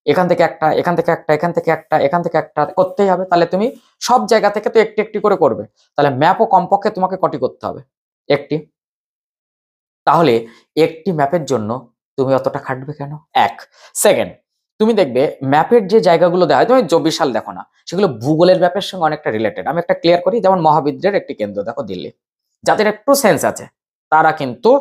এখান থেকে একটা, এখান থেকে একটা, এখান থেকে একটা, এখান থেকে একটা করতেই হবে। তাহলে তুমি সব জায়গা থেকে তো একটি একটি করে করবে, তাহলে ম্যাপও কমপক্ষে তোমাকে কটি করতে হবে? একটি। তাহলে একটি ম্যাপের জন্য তুমি অতটা খাটবে কেন? এক। সেকেন্ড, তুমি দেখবে ম্যাপের যে জায়গাগুলো দেওয়া হয়, তুমি 24 সাল দেখো না, সেগুলো ভূগোলের ম্যাপের সঙ্গে অনেকটা রিলেটেড। আমি একটা ক্লিয়ার করি, যেমন মহাবিদ্রের একটি কেন্দ্র দেখো দিল্লি, যাদের একটু সেন্স আছে তারা কিন্তু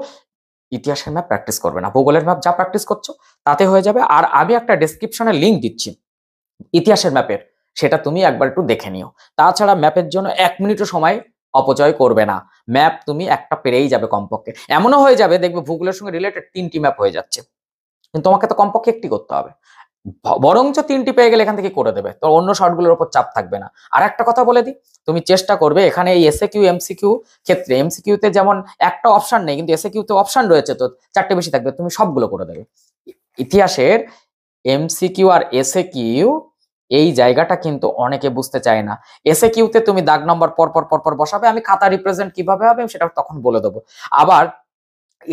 ইতিহাসের ম্যাপ প্র্যাকটিস করবে না, ভূগোলের ম্যাপ যা প্র্যাকটিস করছো তাতে হয়ে যাবে। আর আমি একটা ডেসক্রিপশনে লিঙ্ক দিচ্ছি ইতিহাসের ম্যাপের, সেটা তুমি একবার একটু দেখে নিও। তাছাড়া ম্যাপের জন্য 1 মিনিটও সময় অপচয় করবে না, ম্যাপ তুমি একটা পেরেই যাবে কমপক্ষে। এমনও হয়ে যাবে দেখবে ভূগোলের সঙ্গে রিলেটেড 3টি ম্যাপ হয়ে যাচ্ছে, কিন্তু তোমাকে তো কমপক্ষে একটি করতে হবে। বরঞ্চ 3টি পেয়ে গেলে এখান থেকে করে দেবে, তো অন্য শর্টগুলোর উপর চাপ থাকবে না। আর একটা কথা বলে দিই, তুমি চেষ্টা করবে এখানে এই এসএকিউ এমসিকিউ ক্ষেত্রে, এমসিকিউতে যেমন একটা অপশন নেই, কিন্তু এসএকিউতে অপশন রয়েছে, তো 4টে বেশি থাকবে, তুমি সবগুলো করে দেবে। ইতিহাসের এমসিকিউ আর এসএকিউ এই জায়গাটা কিন্তু অনেকে বুঝতে চায় না। এসএকিউতে তুমি দাগ নম্বর পর পর পর পর বসাবে, আমি খাতা রিপ্রেজেন্ট কিভাবে হবে সেটা তখন বলে দেবো। আবার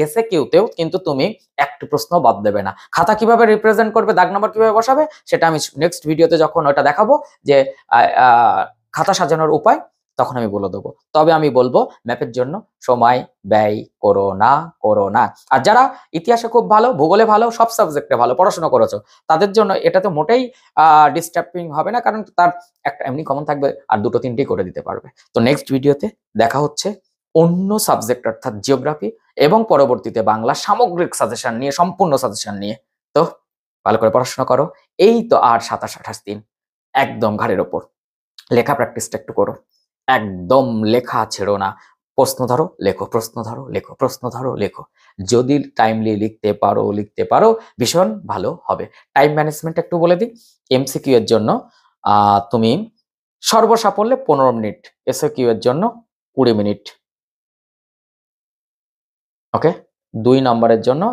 এসএকিউতেও কিন্তু তুমি একটি প্রশ্ন বাদ দেবে না। খাতা কিভাবে রিপ্রেজেন্ট করবে, দাগ নম্বর কিভাবে বসাবে, সেটা আমি নেক্সট ভিডিওতে যখন ওটা দেখাবো যে খাতা সাজানোর উপায়, তখন আমি বলে দেবো। তবে আমি বলবো ম্যাপের জন্য সময় ব্যয় করো না, করো না। আর যারা ইতিহাসে খুব ভালো, ভূগোলে ভালো, সব সাবজেক্টে ভালো পড়াশোনা করেছো, তাদের জন্য এটাতে মোটেই ডিস্টার্বিং হবে না, কারণ তার একটা এমনি কমন থাকবে আর 2-3টি করে দিতে পারবে। তো নেক্সট ভিডিওতে দেখা হচ্ছে অন্য সাবজেক্ট অর্থাৎ জিওগ্রাফি এবং পরবর্তীতে বাংলা সামগ্রিক সাজেশন নিয়ে, সম্পূর্ণ সাজেশন নিয়ে। তো ভালো করে পড়াশোনা করো। এই তো আর 27-28 দিন একদম ঘাড়ের ওপর। লেখা প্র্যাকটিসটা একটু করো, একদম লেখা ছেড়ো না। প্রশ্ন ধরো লেখো, প্রশ্ন ধরো লেখো, প্রশ্ন ধরো লেখো। যদি টাইমলি লিখতে পারো ভীষণ ভালো হবে। টাইম ম্যানেজমেন্ট একটু বলে দিই। এমসিকিউ এর জন্য তুমি সর্বসাফল্যে 15 মিনিট, এসকিউ এর জন্য 20 মিনিট। ওকে, 2 নম্বরের জন্য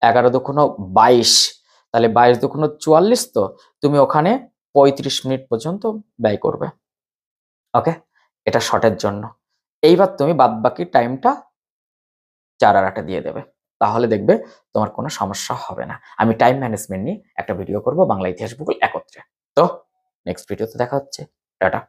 11-2 22, তাহলে 22-2 44, তো তুমি ওখানে 35 মিনিট পর্যন্ত ব্যয় করবে। ওকে, এটা শর্টের জন্য। এইবার তুমি বাদবাকি টাইমটা 4 আর 8 দিয়ে দেবে, তাহলে দেখবে তোমার কোনো সমস্যা হবে না। আমি টাইম ম্যানেজমেন্ট নিয়ে একটা ভিডিও করব, বাংলা ইতিহাস ভূগোল একত্রে। তো নেক্সট ভিডিওতে দেখা হচ্ছে। টাটা।